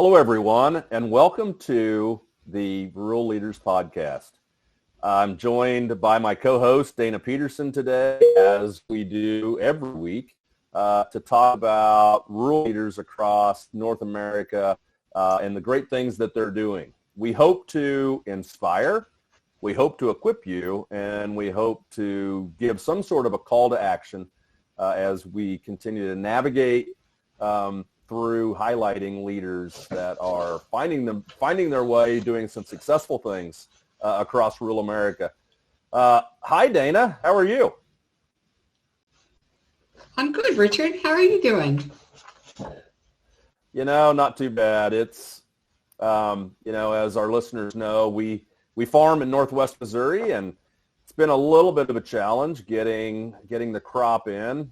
Hello, everyone, and welcome to the Rural Leaders Podcast. I'm joined by my co-host, Dana Peterson, today, as we do every week, to talk about rural leaders across North America and the great things that they're doing. We hope to inspire, we hope to equip you, and we hope to give some sort of a call to action as we continue to navigate through highlighting leaders that are finding their way, doing some successful things across rural America. Hi, Dana. How are you? I'm good, Richard. How are you doing? Not too bad. It's, as our listeners know, we farm in Northwest Missouri, and it's been a little bit of a challenge getting the crop in.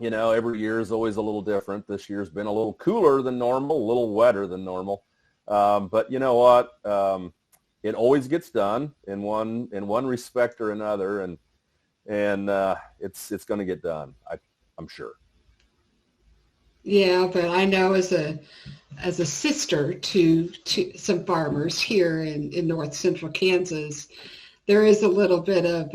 Every year is always a little different. This year's been a little cooler than normal, a little wetter than normal. But you know what? It always gets done in one respect or another, and it's going to get done. I'm sure. Yeah, but I know as a sister to some farmers here in north central Kansas, there is a little bit of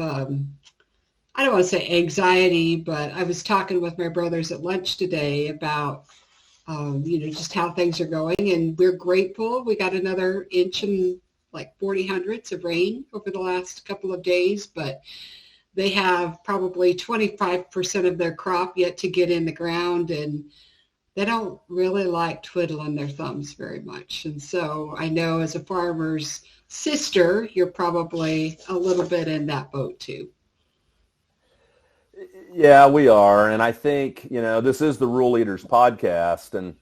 I don't want to say anxiety, but I was talking with my brothers at lunch today about, just how things are going. And we're grateful. We got another inch and like 40 hundredths of rain over the last couple of days, but they have probably 25% of their crop yet to get in the ground. And they don't really like twiddling their thumbs very much. And so I know as a farmer's sister, you're probably a little bit in that boat too. Yeah, we are. And I think, this is the Rural Leaders Podcast. And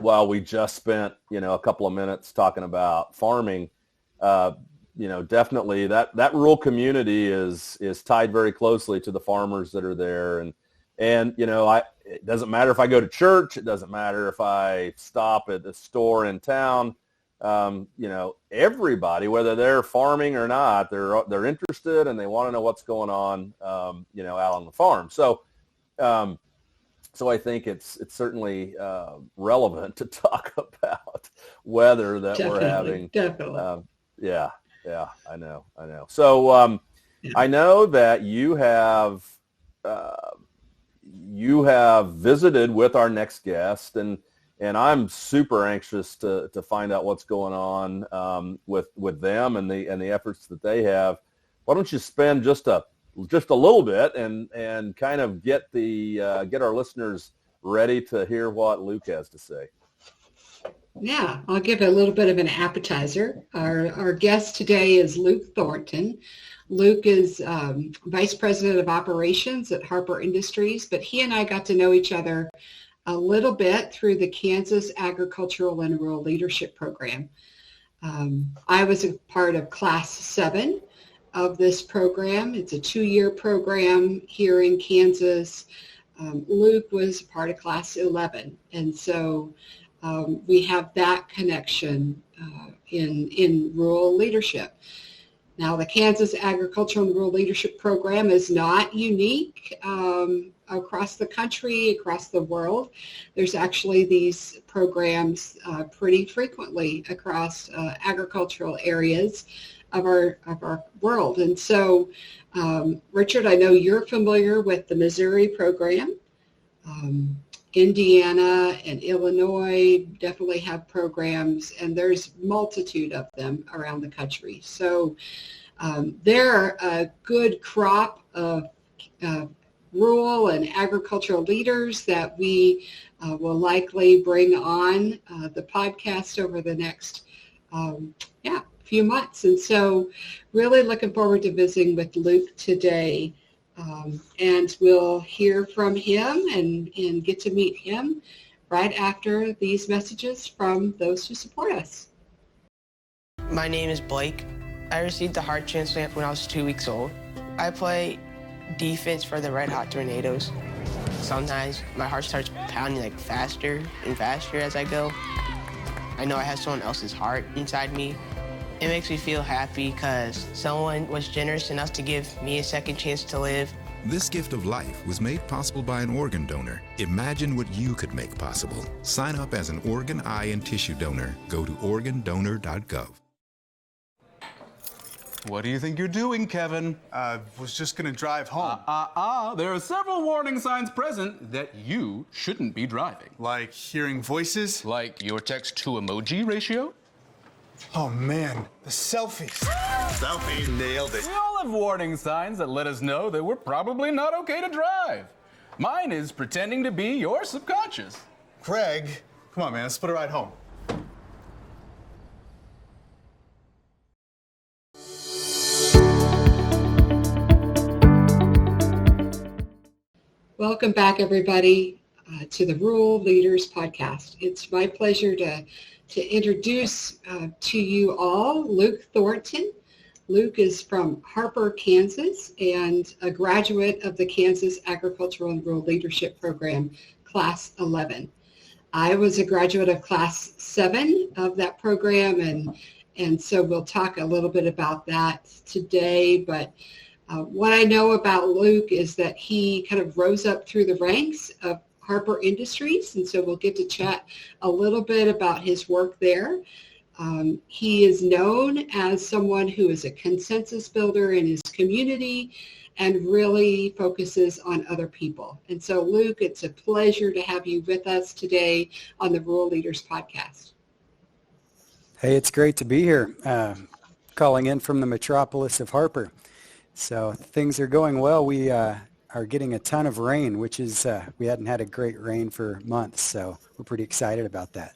while we just spent, a couple of minutes talking about farming, definitely that rural community is tied very closely to the farmers that are there. And it doesn't matter if I go to church. It doesn't matter if I stop at the store in town. Everybody, whether they're farming or not, they're interested and they want to know what's going on, out on the farm. So I think it's certainly relevant to talk about weather that we're having. Definitely. Yeah, I know. So I know that you have visited with our next guest, and I'm super anxious to find out what's going on with them and the efforts that they have. Why don't you spend just a little bit and kind of get our listeners ready to hear what Luke has to say. Yeah, I'll give a little bit of an appetizer. Our guest today is Luke Thornton. Luke is Vice President of Operations at Harper Industries, but he and I got to know each other a little bit through the Kansas Agricultural and Rural Leadership Program. I was a part of Class 7 of this program. It's a 2-year program here in Kansas. Luke was part of Class 11. And so we have that connection in rural leadership. Now, the Kansas Agricultural and Rural Leadership Program is not unique across the country, across the world. There's actually these programs pretty frequently across agricultural areas of our world. And so, Richard, I know you're familiar with the Missouri program. Indiana and Illinois definitely have programs, and there's multitude of them around the country. So they're a good crop of rural and agricultural leaders that we will likely bring on the podcast over the next few months. And so really looking forward to visiting with Luke today. And we'll hear from him and get to meet him right after these messages from those who support us. My name is Blake. I received a heart transplant when I was 2 weeks old. I play defense for the Red Hot Tornadoes. Sometimes my heart starts pounding like faster and faster as I go. I know I have someone else's heart inside me. It makes me feel happy because someone was generous enough to give me a second chance to live. This gift of life was made possible by an organ donor. Imagine what you could make possible. Sign up as an organ, eye, and tissue donor. Go to organdonor.gov. What do you think you're doing, Kevin? Was just gonna drive home. There are several warning signs present that you shouldn't be driving. Like hearing voices? Like your text-to-emoji ratio? Oh man, the selfies. Selfie. Nailed it. We all have warning signs that let us know that we're probably not okay to drive. Mine is pretending to be your subconscious. Craig, come on man, let's split a ride home. Welcome back, everybody, to the Rural Leaders Podcast. It's my pleasure to introduce to you all Luke Thornton. Luke is from Harper, Kansas, and a graduate of the Kansas Agricultural and Rural Leadership Program, Class 11. I was a graduate of Class 7 of that program, and so we'll talk a little bit about that today, but what I know about Luke is that he kind of rose up through the ranks of Harper Industries, and so we'll get to chat a little bit about his work there. He is known as someone who is a consensus builder in his community and really focuses on other people. And so, Luke, it's a pleasure to have you with us today on the Rural Leaders Podcast. Hey, it's great to be here, calling in from the metropolis of Harper. So things are going well. We are getting a ton of rain, which is, we hadn't had a great rain for months, so we're pretty excited about that.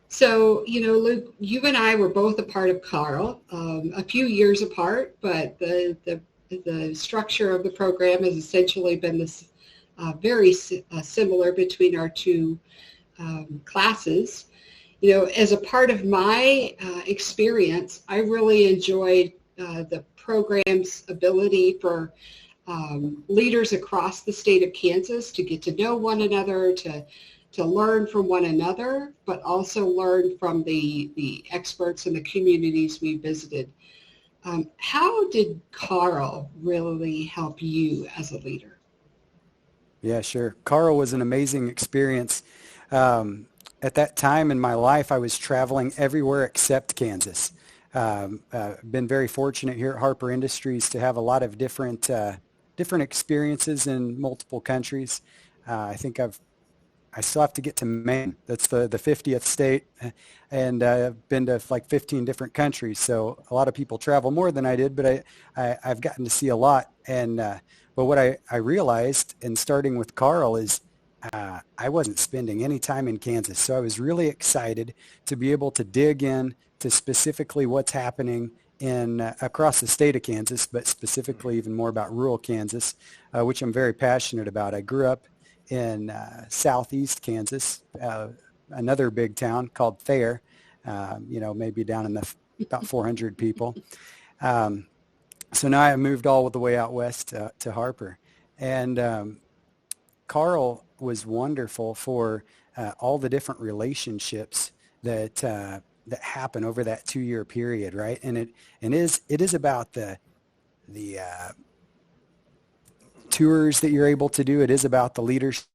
So, Luke, you and I were both a part of Carl, a few years apart, but the structure of the program has essentially been this very similar between our two classes. As a part of my experience, I really enjoyed the program's ability for leaders across the state of Kansas to get to know one another, to learn from one another, but also learn from the experts in the communities we visited. How did Carl really help you as a leader? Yeah, sure. Carl was an amazing experience. At that time in my life, I was traveling everywhere except Kansas. Been very fortunate here at Harper Industries to have a lot of different experiences in multiple countries. I think I still have to get to Maine. That's the 50th state, and I've been to like 15 different countries. So a lot of people travel more than I did, but I've gotten to see a lot. And but what I realized in starting with Carl is I wasn't spending any time in Kansas. So I was really excited to be able to dig in to specifically what's happening in across the state of Kansas, but specifically even more about rural Kansas, which I'm very passionate about. I grew up in southeast Kansas, another big town called Thayer, maybe down in about 400 people. So now I moved all the way out west to Harper. And Carl was wonderful for all the different relationships that happen over that 2-year period, right? And it is about the tours that you're able to do. It is about the leadership,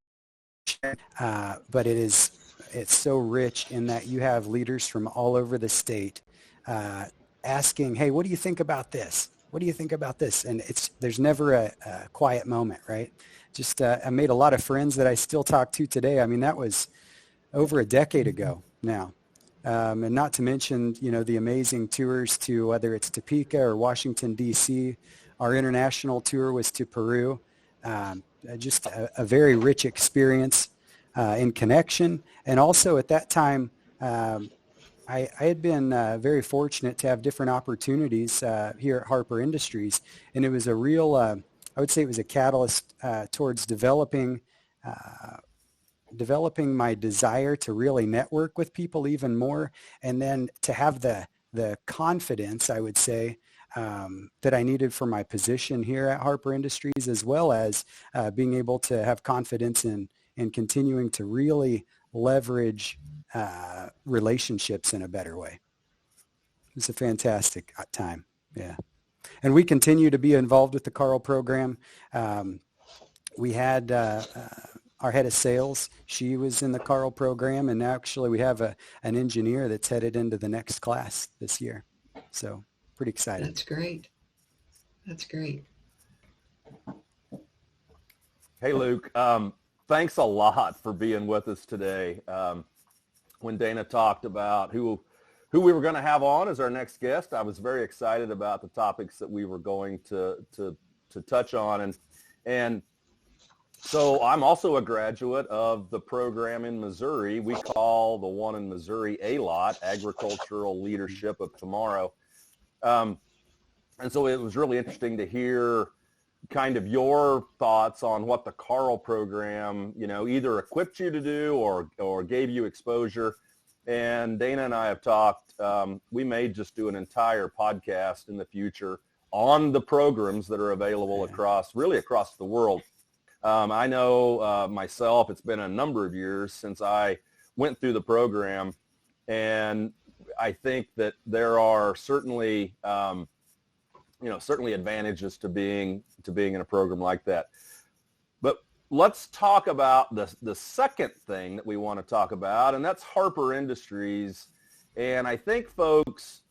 but it's so rich in that you have leaders from all over the state asking, "Hey, what do you think about this? What do you think about this?" And there's never a quiet moment, right? Just I made a lot of friends that I still talk to today. I mean, that was over a decade ago now. And not to mention, the amazing tours to whether it's Topeka or Washington, D.C. Our international tour was to Peru. Just a very rich experience in connection. And also at that time, I had been very fortunate to have different opportunities here at Harper Industries. And it was a real, I would say it was a catalyst towards developing my desire to really network with people even more, and then to have the confidence, I would say, that I needed for my position here at Harper Industries, as well as being able to have confidence in continuing to really leverage relationships in a better way. It was a fantastic time. Yeah. And we continue to be involved with the Carl program. We had our head of sales. She was in the Carl program, and actually we have an engineer that's headed into the next class this year. So pretty excited. That's great. That's great. Hey, Luke. Thanks a lot for being with us today. When Dana talked about who we were going to have on as our next guest, I was very excited about the topics that we were going to touch on. And so I'm also a graduate of the program in Missouri. We call the one in Missouri ALOT, Agricultural Leadership of Tomorrow. And so it was really interesting to hear kind of your thoughts on what the Carl program, either equipped you to do or gave you exposure. And Dana and I have talked, we may just do an entire podcast in the future on the programs that are available across the world. I know myself, it's been a number of years since I went through the program, and I think that there are certainly advantages to being in a program like that. But let's talk about the second thing that we want to talk about, and that's Harper Industries. And I think folks,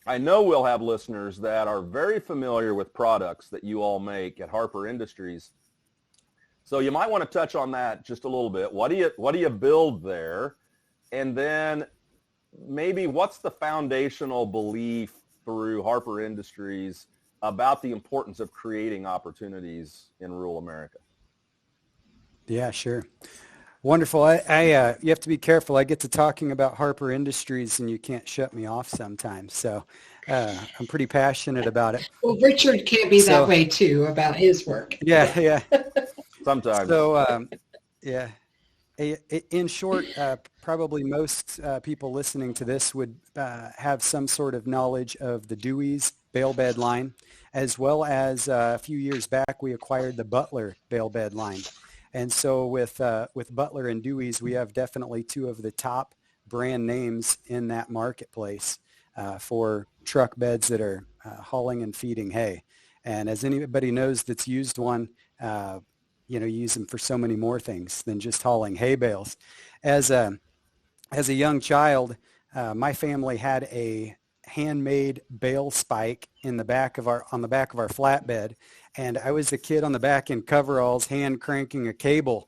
I know we'll have listeners that are very familiar with products that you all make at Harper Industries. So you might want to touch on that just a little bit. What do you build there? And then maybe what's the foundational belief through Harper Industries about the importance of creating opportunities in rural America? Yeah, sure. Wonderful. I you have to be careful. I get to talking about Harper Industries and you can't shut me off sometimes. So I'm pretty passionate about it. Well, Richard can't be that way too about his work. Yeah. Sometimes. So, in short, probably most people listening to this would have some sort of knowledge of the Dewey's bale bed line, as well as a few years back we acquired the Butler bale bed line. And so with Butler and Dewey's, we have definitely two of the top brand names in that marketplace for truck beds that are hauling and feeding hay. And as anybody knows that's used one, you use them for so many more things than just hauling hay bales. As a young child, my family had a handmade bale spike on the back of our flatbed, and I was the kid on the back in coveralls hand cranking a cable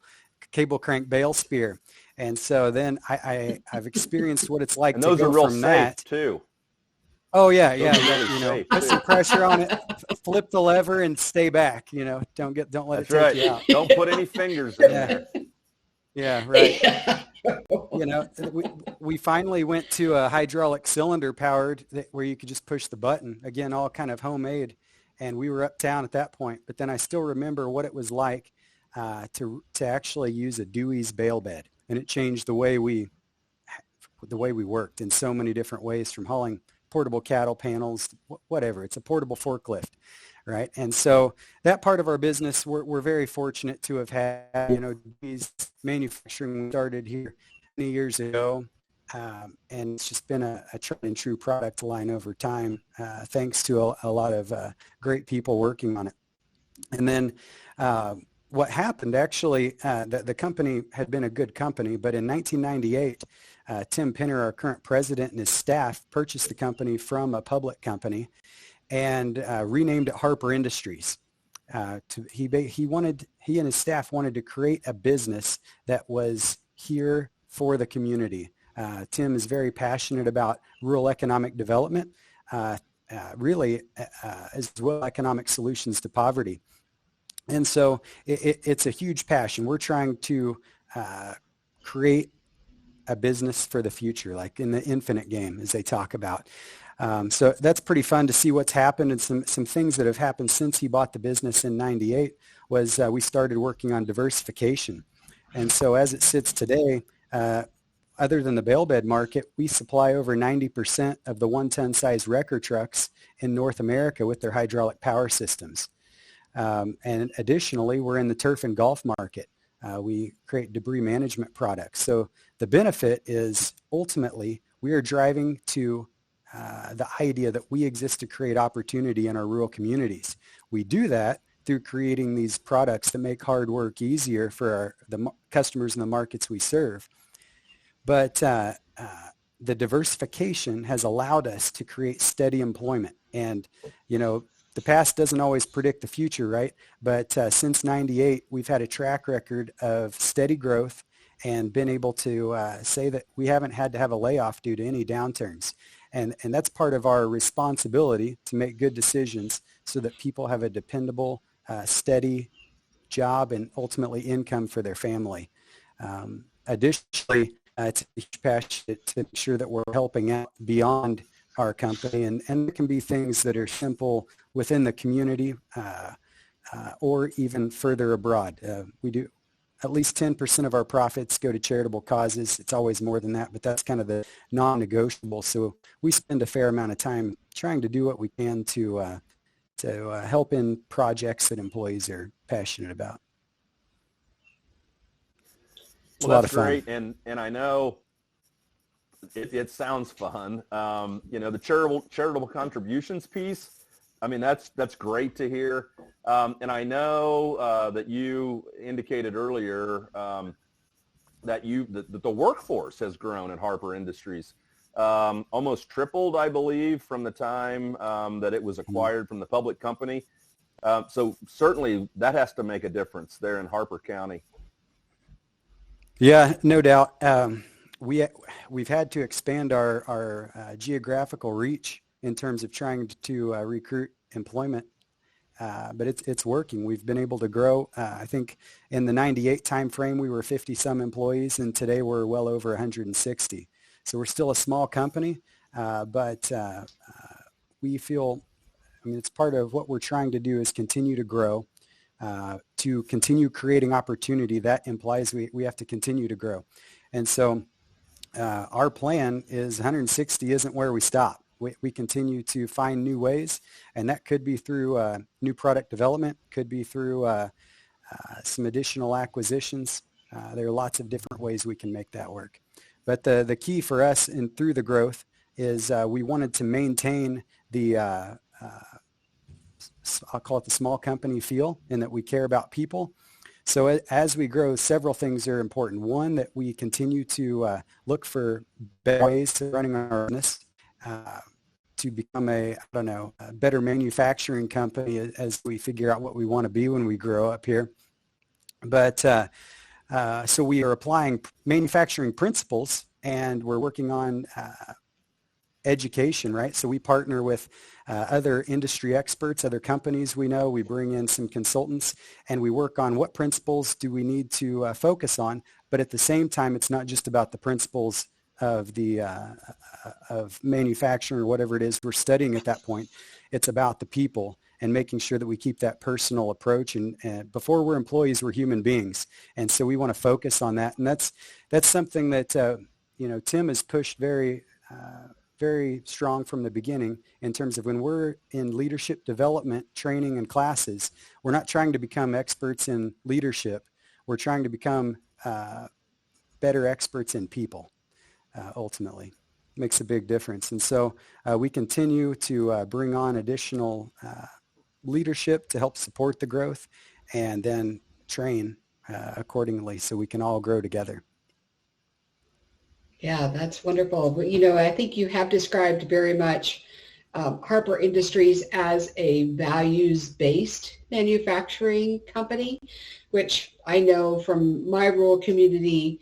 crank bale spear. And so then I've experiensst what it's like and to those go are real from safe that too. Oh yeah, Safe, put some pressure on it, flip the lever, and stay back. Don't let it take you out. Don't put any fingers in there. Yeah, right. We finally went to a hydraulic cylinder powered where you could just push the button. Again, all kind of homemade, and we were uptown at that point. But then I still remember what it was like to actually use a Dewey's bale bed, and it changed the way we worked in so many different ways, from hauling portable cattle panels, whatever. It's a portable forklift, right? And so that part of our business, we're very fortunate to have had. These manufacturing started here many years ago, and it's just been a tried and true product line over time, thanks to a lot of great people working on it. And then what happened, actually, the company had been a good company, but in 1998, Tim Pinner, our current president, and his staff purchased the company from a public company and renamed it Harper Industries. He and his staff wanted to create a business that was here for the community. Tim is very passionate about rural economic development, really as well economic solutions to poverty. And so it's a huge passion. We're trying to create a business for the future, like in the infinite game, as they talk about. So that's pretty fun to see what's happened, and some things that have happened since he bought the business in '98 was we started working on diversification. And so as it sits today, other than the bale bed market, we supply over 90% of the 1-ton size wrecker trucks in North America with their hydraulic power systems. And additionally, we're in the turf and golf market. We create debris management products. So the benefit is ultimately we are driving to the idea that we exist to create opportunity in our rural communities. We do that through creating these products that make hard work easier for the customers in the markets we serve. But the diversification has allowed us to create steady employment. And, the past doesn't always predict the future, right? But since 98, we've had a track record of steady growth and been able to say that we haven't had to have a layoff due to any downturns. And that's part of our responsibility to make good decisions so that people have a dependable, steady job and ultimately income for their family. Additionally, it's a huge passion to make sure that we're helping out beyond our company, and it can be things that are simple within the community or even further abroad. We do at least 10% of our profits go to charitable causes. It's always more than that, but that's kind of the non-negotiable. So we spend a fair amount of time trying to do what we can to help in projects that employees are passionate about. It's a lot of fun. Great, and I know it sounds fun. The charitable contributions piece, I mean, that's great to hear. And I know that you indicated earlier that the workforce has grown at Harper Industries, almost tripled, I believe, from the time that it was acquired from the public company. So certainly that has to make a difference there in Harper County. Yeah, no doubt. We've had to expand our geographical reach in terms of trying to recruit employment, but it's working. We've been able to grow. I think in the 98 time frame, we were 50 some employees, and today we're well over 160. So we're still a small company, but we feel, it's part of what we're trying to do is continue to grow. To continue creating opportunity, that implies we have to continue to grow. And so our plan is 160 isn't where we stop. We continue to find new ways, and that could be through new product development, could be through some additional acquisitions. There are lots of different ways we can make that work. But the key for us and through the growth is we wanted to maintain the I'll call it the small company feel, in that we care about people. So as we grow, several things are important. One, that we continue to look for better ways of running our business, to become a better manufacturing company as we figure out what we want to be when we grow up here. But so we are applying manufacturing principles, and we're working on education, right? So we partner with other industry experts, other companies we know. We bring in some consultants, and we work on what principles do we need to focus on. But at the same time, it's not just about the principles of the of manufacturing or whatever it is we're studying at that point. It's about the people and making sure that we keep that personal approach. And before we're employees, we're human beings, and so we want to focus on that. And that's something that Tim has pushed very strong from the beginning, in terms of when we're in leadership development training and classes, we're not trying to become experts in leadership. We're trying to become better experts in people, ultimately. Makes a big difference. And so we continue to bring on additional leadership to help support the growth, and then train accordingly so we can all grow together. Yeah, that's wonderful. But, I think you have described very much Harper Industries as a values-based manufacturing company, which I know from my rural community,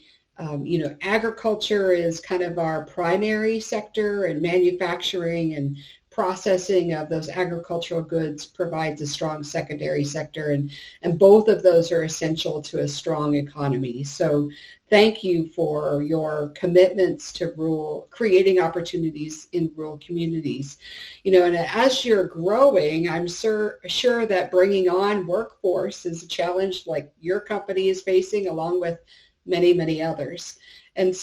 agriculture is kind of our primary sector, and manufacturing and processing of those agricultural goods provides a strong secondary sector, and both of those are essential to a strong economy. So thank you for your commitments to creating opportunities in rural communities. And as you're growing, I'm sure that bringing on workforce is a challenge like your company is facing, along with many, many others. And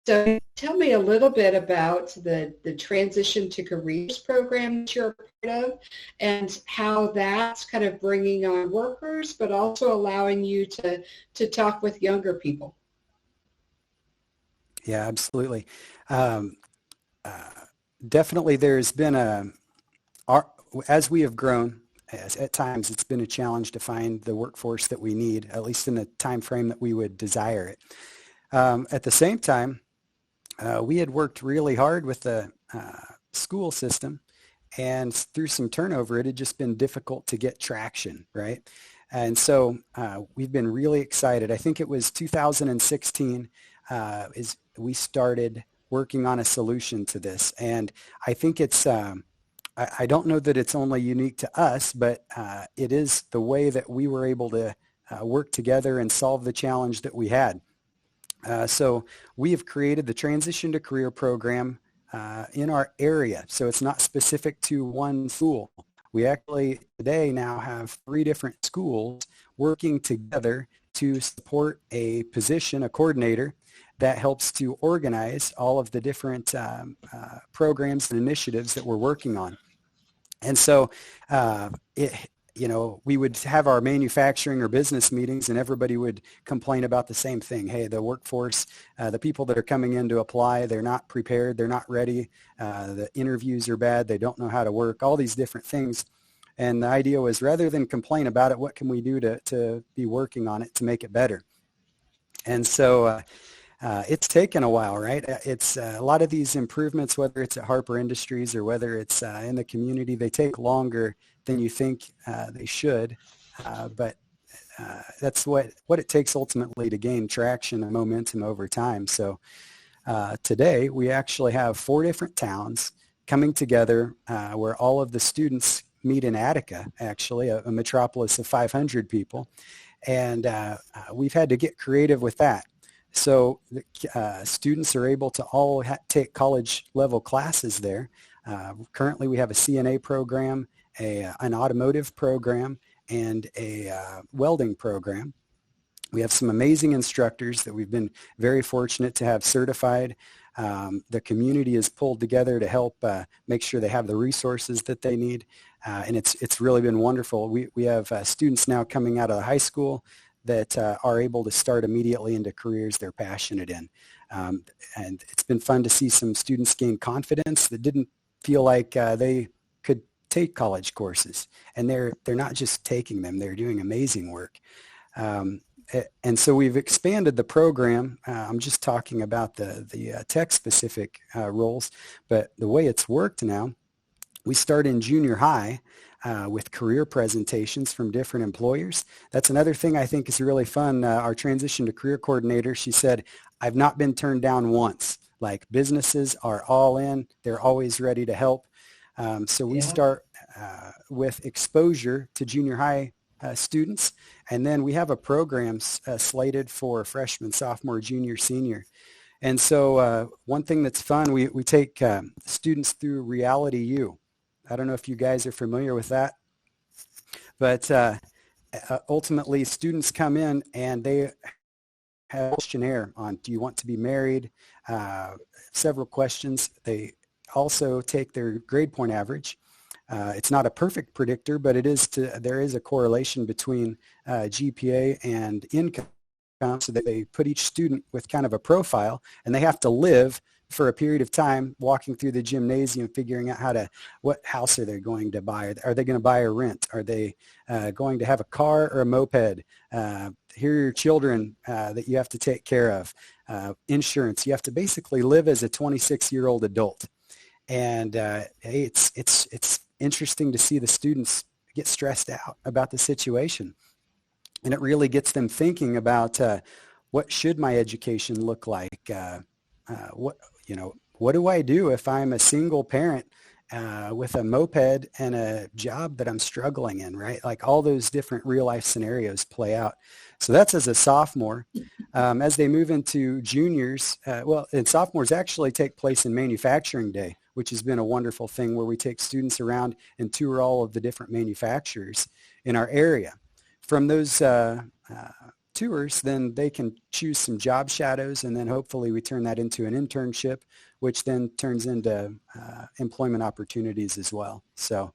so tell me a little bit about the Transition to Careers program that you're a part of, and how that's kind of bringing on workers, but also allowing you to talk with younger people. Yeah, absolutely. definitely there's been as we have grown, at times it's been a challenge to find the workforce that we need, at least in the time frame that we would desire it. At the same time, we had worked really hard with the school system, and through some turnover, it had just been difficult to get traction, right? And so we've been really excited. I think it was 2016 is we started working on a solution to this. And I think it's, I don't know that it's only unique to us, but it is the way that we were able to work together and solve the challenge that we had. So we have created the Transition to Career program in our area. So it's not specific to one school. We actually today now have 3 different schools working together to support a position, a coordinator, that helps to organize all of the different programs and initiatives that we're working on. And so we would have our manufacturing or business meetings, and everybody would complain about the same thing. Hey, the workforce, the people that are coming in to apply, they're not prepared, they're not ready, the interviews are bad, they don't know how to work, all these different things. And the idea was, rather than complain about it, what can we do to be working on it to make it better? And so it's taken a while, right? It's a lot of these improvements, whether it's at Harper Industries or whether it's in the community, they take longer than you think they should. But that's what it takes ultimately to gain traction and momentum over time. So today we actually have 4 different towns coming together where all of the students meet in Attica, actually, a metropolis of 500 people. And we've had to get creative with that. So students are able to all take college level classes there. Currently we have a CNA program, an automotive program, and a welding program. We have some amazing instructors that we've been very fortunate to have certified. The community is pulled together to help make sure they have the resources that they need. And it's really been wonderful. We have students now coming out of the high school that are able to start immediately into careers they're passionate in. And it's been fun to see some students gain confidence that didn't feel like they could take college courses. And they're not just taking them, they're doing amazing work. And so we've expanded the program. I'm just talking about the tech-specific roles, but the way it's worked now, we start in junior high with career presentations from different employers. That's another thing I think is really fun. Our transition to career coordinator, she said, I've not been turned down once. Like, businesses are all in. They're always ready to help. So we start with exposure to junior high students, and then we have a program slated for freshman, sophomore, junior, senior. And so one thing that's fun, we take students through Reality U. I don't know if you guys are familiar with that, but ultimately students come in and they have a questionnaire on, do you want to be married? Several questions. They also take their grade point average. It's not a perfect predictor, but there is a correlation between GPA and income, so that they put each student with kind of a profile, and they have to live for a period of time walking through the gymnasium, figuring out what house are they going to buy? Are they going to buy or rent? Are they going to have a car or a moped? Here are your children that you have to take care of. Insurance. You have to basically live as a 26-year-old adult. And it's interesting to see the students get stressed out about the situation. And it really gets them thinking about what should my education look like? What do I do if I'm a single parent with a moped and a job that I'm struggling in, right? Like, all those different real life scenarios play out. So that's as a sophomore. As they move into juniors, and sophomores actually take place in manufacturing day, which has been a wonderful thing, where we take students around and tour all of the different manufacturers in our area. From those tours, then they can choose some job shadows, and then hopefully we turn that into an internship, which then turns into employment opportunities as well. So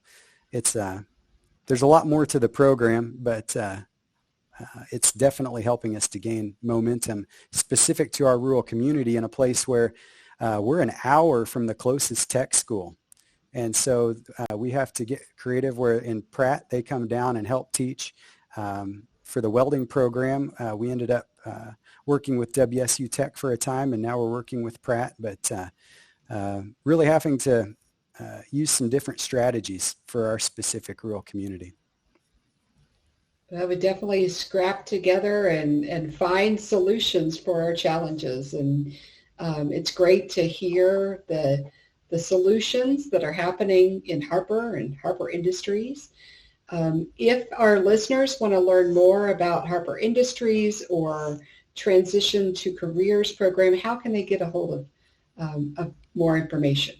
there's a lot more to the program, but it's definitely helping us to gain momentum specific to our rural community, in a place where we're an hour from the closest tech school. And so we have to get creative where in Pratt, they come down and help teach. For the welding program, we ended up working with WSU Tech for a time, and now we're working with Pratt, but really having to use some different strategies for our specific rural community. I would definitely scrap together and find solutions for our challenges. And it's great to hear the solutions that are happening in Harper and Harper Industries. If our listeners want to learn more about Harper Industries or Transition to Careers program, how can they get a hold of more information?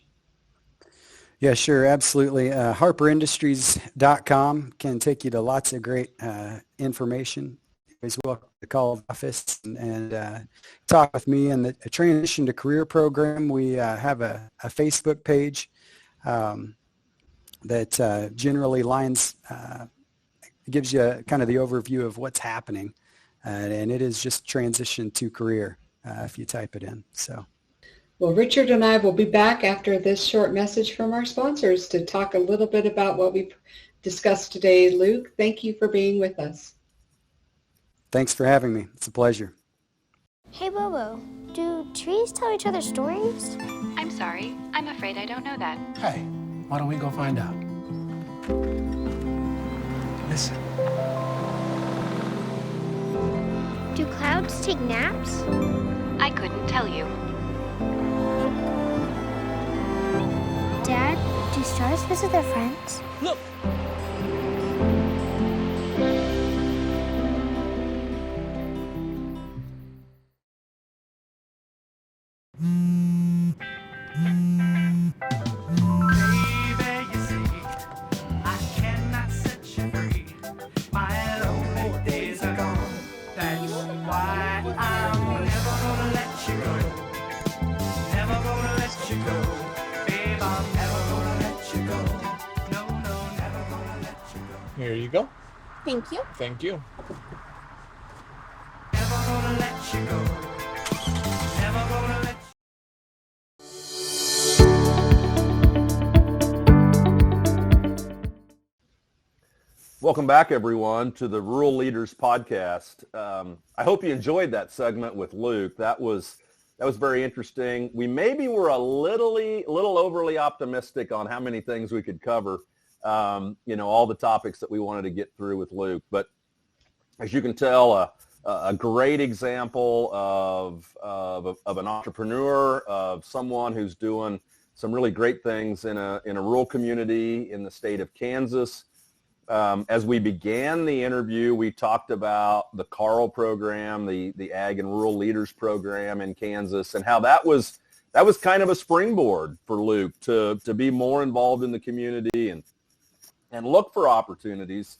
Yeah, sure, absolutely. HarperIndustries.com can take you to lots of great information. You're always welcome to call the office and talk with me. And the Transition to Career program, we have a Facebook page that generally gives you kind of the overview of what's happening. And it is just Transition to Career if you type it in. So. Well, Richard and I will be back after this short message from our sponsors to talk a little bit about what we discussed today. Luke, thank you for being with us. Thanks for having me. It's a pleasure. Hey, Bobo, do trees tell each other stories? I'm sorry. I'm afraid I don't know that. Hey, why don't we go find out? Listen. Do clouds take naps? I couldn't tell you. Dad, do stars visit their friends? Look! Here you go. Thank you. Thank you. Never gonna let you go. Never gonna let Welcome back, everyone, to the Rural Leaders Podcast. I hope you enjoyed that segment with Luke. That was very interesting. We maybe were a little overly optimistic on how many things we could cover. All the topics that we wanted to get through with Luke. But as you can tell, a great example of an entrepreneur, of someone who's doing some really great things in a rural community in the state of Kansas. As we began the interview, we talked about the CARL program, the Ag and Rural Leaders program in Kansas, and how that was kind of a springboard for Luke to be more involved in the community and look for opportunities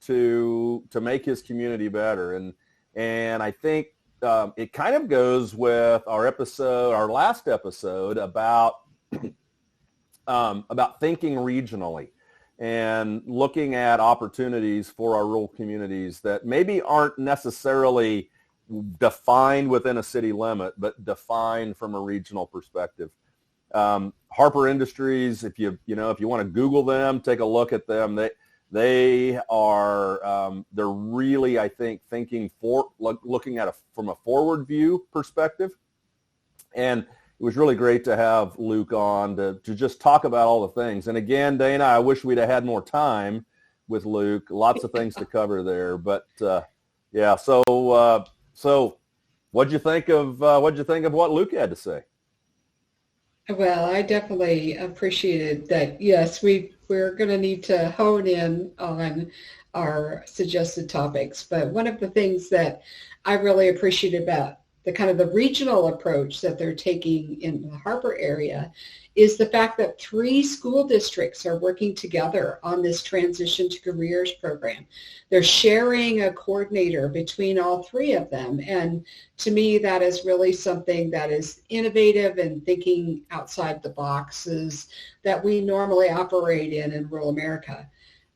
to make his community better. And I think it kind of goes with our last episode about thinking regionally and looking at opportunities for our rural communities that maybe aren't necessarily defined within a city limit, but defined from a regional perspective. Harper Industries, if you want to Google them, take a look at them. They're really, I think, looking at from a forward view perspective. And it was really great to have Luke on to just talk about all the things. And again, Dana, I wish we'd have had more time with Luke. Lots of things to cover there. But yeah, so what'd you think of what Luke had to say? Well, I definitely appreciated that. Yes, we're going to need to hone in on our suggested topics. But one of the things that I really appreciate about the kind of the regional approach that they're taking in the Harper area is the fact that 3 school districts are working together on this Transition to Careers program. They're sharing a coordinator between all 3 of them. And to me, that is really something that is innovative and thinking outside the boxes that we normally operate in rural America.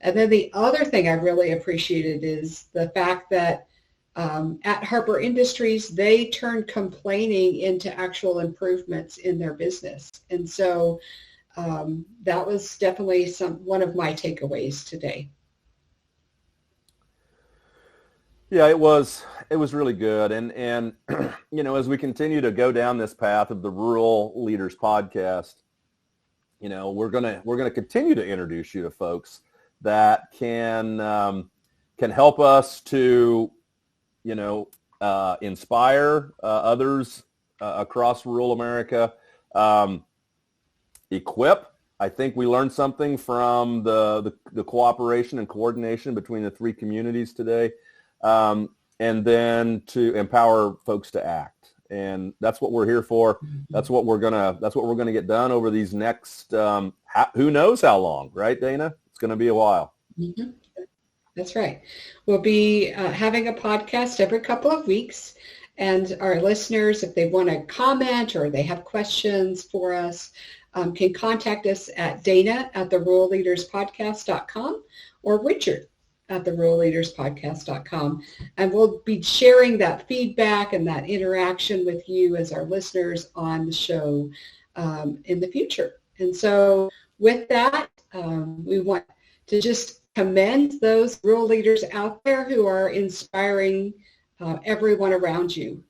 And then the other thing I really appreciated is the fact that At Harper Industries, they turned complaining into actual improvements in their business. And so that was definitely one of my takeaways today. Yeah, it was really good. And you know, as we continue to go down this path of the Rural Leaders Podcast, you know, we're gonna continue to introduce you to folks that can help us to, you know, inspire others across rural America, equip. I think we learned something from the cooperation and coordination between the three communities today. And then to empower folks to act, and that's what we're here for. That's what we're gonna get done over these next who knows how long, right, Dana? It's going to be a while. Mm-hmm. That's right. We'll be having a podcast every couple of weeks, and our listeners, if they want to comment or they have questions for us, can contact us at dana@theruralleaderspodcast.com or richard@theruralleaderspodcast.com. And we'll be sharing that feedback and that interaction with you as our listeners on the show in the future. And so with that, we want to just commend those rural leaders out there who are inspiring everyone around you,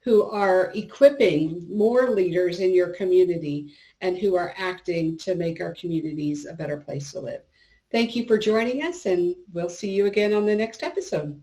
who are equipping more leaders in your community, and who are acting to make our communities a better place to live. Thank you for joining us, and we'll see you again on the next episode.